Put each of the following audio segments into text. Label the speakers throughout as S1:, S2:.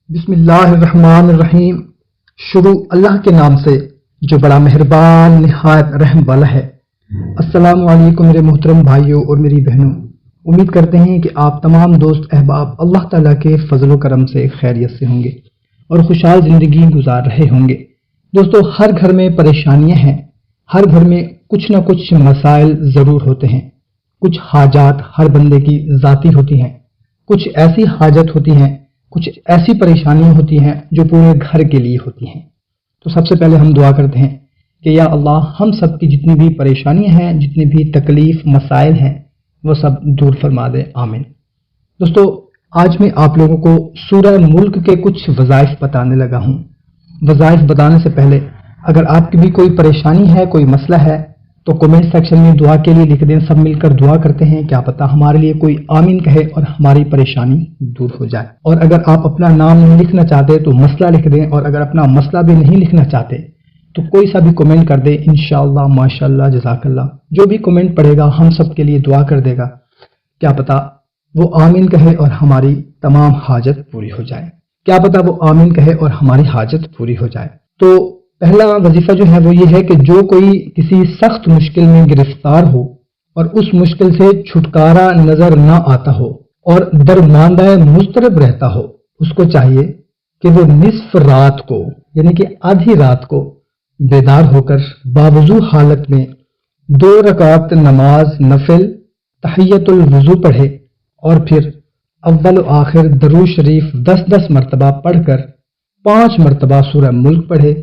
S1: بسم اللہ الرحمن الرحیم۔ شروع اللہ کے نام سے جو بڑا مہربان نہایت رحم والا ہے۔ السلام علیکم میرے محترم بھائیوں اور میری بہنوں، امید کرتے ہیں کہ آپ تمام دوست احباب اللہ تعالیٰ کے فضل و کرم سے خیریت سے ہوں گے اور خوشحال زندگی گزار رہے ہوں گے۔ دوستو، ہر گھر میں پریشانیاں ہیں، ہر گھر میں کچھ نہ کچھ مسائل ضرور ہوتے ہیں۔ کچھ حاجات ہر بندے کی ذاتی ہوتی ہیں، کچھ ایسی حاجت ہوتی ہیں، کچھ ایسی پریشانیاں ہوتی ہیں جو پورے گھر کے لیے ہوتی ہیں۔ تو سب سے پہلے ہم دعا کرتے ہیں کہ یا اللہ، ہم سب کی جتنی بھی پریشانیاں ہیں، جتنی بھی تکلیف مسائل ہیں، وہ سب دور فرما دے، آمین۔ دوستو، آج میں آپ لوگوں کو سورہ ملک کے کچھ وظائف بتانے لگا ہوں۔ وظائف بتانے سے پہلے اگر آپ کی بھی کوئی پریشانی ہے، کوئی مسئلہ ہے، تو کمنٹ سیکشن میں دعا کے لیے لکھ دیں۔ سب مل کر دعا کرتے ہیں، کیا پتہ ہمارے لیے کوئی آمین کہے اور ہماری پریشانی دور ہو جائے۔ اور اگر آپ اپنا نام نہیں لکھنا چاہتے تو مسئلہ لکھ دیں، اور اگر اپنا مسئلہ بھی نہیں لکھنا چاہتے تو کوئی سا بھی کمنٹ کر دیں، انشاءاللہ، ماشاءاللہ، جزاک اللہ۔ جو بھی کمنٹ پڑھے گا ہم سب کے لیے دعا کر دے گا، کیا پتہ وہ آمین کہے اور ہماری تمام حاجت پوری ہو جائے۔ کیا پتہ وہ آمین کہے اور ہماری حاجت پوری ہو جائے۔ تو پہلا وظیفہ جو ہے وہ یہ ہے کہ جو کوئی کسی سخت مشکل میں گرفتار ہو اور اس مشکل سے چھٹکارا نظر نہ آتا ہو اور درماندہ مضطرب رہتا ہو، اس کو چاہیے کہ وہ نصف رات کو، یعنی کہ آدھی رات کو بیدار ہو کر باوضو حالت میں 2 رکعت نماز نفل تحیت الوضو پڑھے، اور پھر اول و آخر درود شریف 10 مرتبہ پڑھ کر 5 مرتبہ سورہ ملک پڑھے،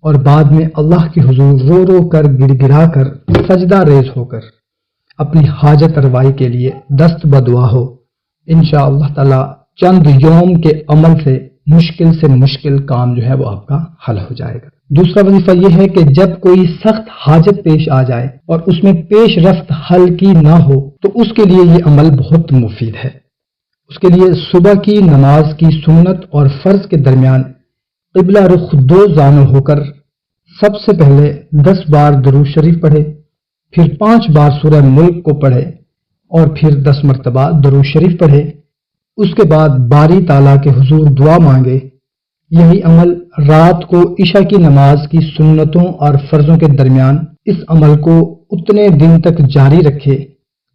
S1: اور بعد میں اللہ کے حضور رو رو کر گڑ گڑا کر سجدہ ریز ہو کر اپنی حاجت روائی کے لیے دست بدعا ہو۔ انشاءاللہ تعالی چند یوم کے عمل سے مشکل کام جو ہے وہ آپ کا حل ہو جائے گا۔ دوسرا وظیفہ یہ ہے کہ جب کوئی سخت حاجت پیش آ جائے اور اس میں پیش رفت حل کی نہ ہو تو اس کے لیے یہ عمل بہت مفید ہے۔ اس کے لیے صبح کی نماز کی سنت اور فرض کے درمیان قبلہ رخ 2 زانو ہو کر سب سے پہلے 10 بار درود شریف پڑھے، پھر 5 بار سورہ ملک کو پڑھے، اور پھر 10 مرتبہ درود شریف پڑھے۔ اس کے بعد باری تعالیٰ کے حضور دعا مانگے۔ یہی عمل رات کو عشاء کی نماز کی سنتوں اور فرضوں کے درمیان اس عمل کو اتنے دن تک جاری رکھے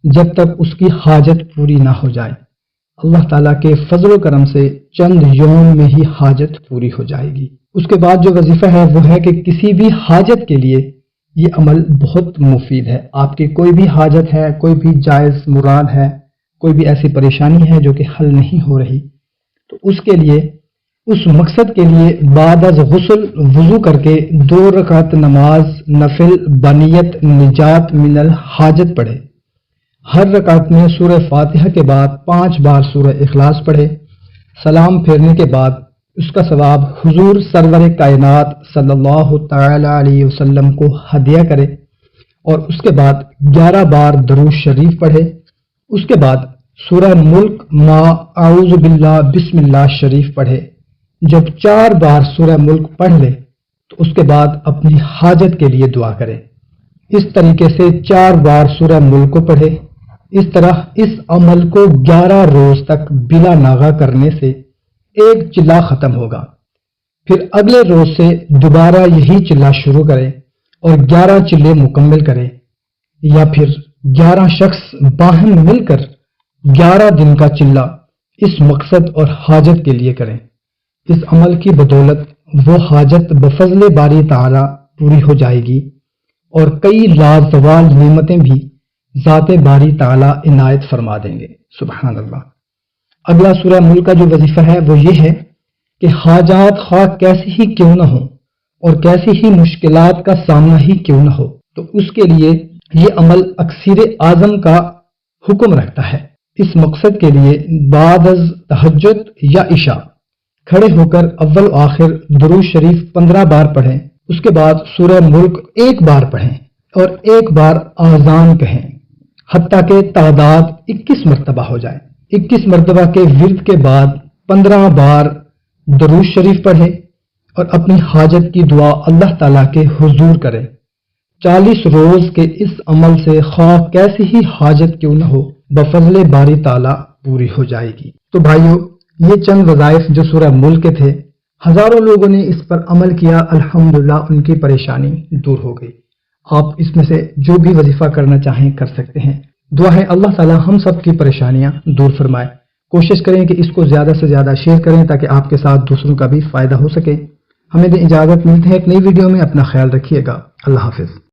S1: جب تک اس کی حاجت پوری نہ ہو جائے۔ اللہ تعالیٰ کے فضل و کرم سے چند یوم میں ہی حاجت پوری ہو جائے گی۔ اس کے بعد جو وظیفہ ہے وہ ہے کہ کسی بھی حاجت کے لیے یہ عمل بہت مفید ہے۔ آپ کی کوئی بھی حاجت ہے، کوئی بھی جائز مراد ہے، کوئی بھی ایسی پریشانی ہے جو کہ حل نہیں ہو رہی، تو اس کے لیے، اس مقصد کے لیے بعد از غسل وضو کر کے 2 رکعت نماز نفل بنیت نجات من الحاجت پڑھے۔ ہر رکعت میں سورہ فاتحہ کے بعد 5 بار سورہ اخلاص پڑھے۔ سلام پھیرنے کے بعد اس کا ثواب حضور سرور کائنات صلی اللہ تعالی علیہ وسلم کو ہدیہ کرے، اور اس کے بعد 11 بار درود شریف پڑھے۔ اس کے بعد سورہ ملک ما اعوذ باللہ بسم اللہ شریف پڑھے۔ جب 4 بار سورہ ملک پڑھ لے تو اس کے بعد اپنی حاجت کے لیے دعا کرے۔ اس طریقے سے 4 بار سورہ ملک کو پڑھے۔ اس طرح اس عمل کو 11 روز تک بلا ناغہ کرنے سے ایک چلہ ختم ہوگا۔ پھر اگلے روز سے دوبارہ یہی چلہ شروع کرے اور 11 چلے مکمل کرے، یا پھر 11 شخص باہم مل کر 11 دن کا چلہ اس مقصد اور حاجت کے لیے کریں۔ اس عمل کی بدولت وہ حاجت بفضل باری تعالی پوری ہو جائے گی، اور کئی لازوال نعمتیں بھی ذات باری تعالی عنایت فرما دیں گے۔ سبحان اللہ۔ اگلا سورہ ملک کا جو وظیفہ ہے وہ یہ ہے کہ حاجات خواہ کیسی ہی کیوں نہ ہوں اور کیسی ہی مشکلات کا سامنا ہی کیوں نہ ہو، تو اس کے لیے یہ عمل اکثیر اعظم کا حکم رکھتا ہے۔ اس مقصد کے لیے بعد از تہجد یا عشاء کھڑے ہو کر اول و آخر درود شریف 15 بار پڑھیں۔ اس کے بعد سورہ ملک 1 بار پڑھیں اور 1 بار آذان کہیں، حتیٰ کہ تعداد 21 مرتبہ ہو جائے۔ 21 مرتبہ کے ورد کے بعد 15 بار درود شریف پڑھے اور اپنی حاجت کی دعا اللہ تعالیٰ کے حضور کرے۔ 40 روز کے اس عمل سے خواہ کیسی ہی حاجت کیوں نہ ہو، بفضل باری تعالیٰ پوری ہو جائے گی۔ تو بھائیو، یہ چند وظائف جو سورہ ملک کے تھے، ہزاروں لوگوں نے اس پر عمل کیا، الحمدللہ ان کی پریشانی دور ہو گئی۔ آپ اس میں سے جو بھی وظیفہ کرنا چاہیں کر سکتے ہیں۔ دعا ہے اللہ تعالی ہم سب کی پریشانیاں دور فرمائے۔ کوشش کریں کہ اس کو زیادہ سے زیادہ شیئر کریں تاکہ آپ کے ساتھ دوسروں کا بھی فائدہ ہو سکے۔ ہمیں دیں اجازت، ملتے ہیں ایک نئی ویڈیو میں، اپنا خیال رکھیے گا، اللہ حافظ۔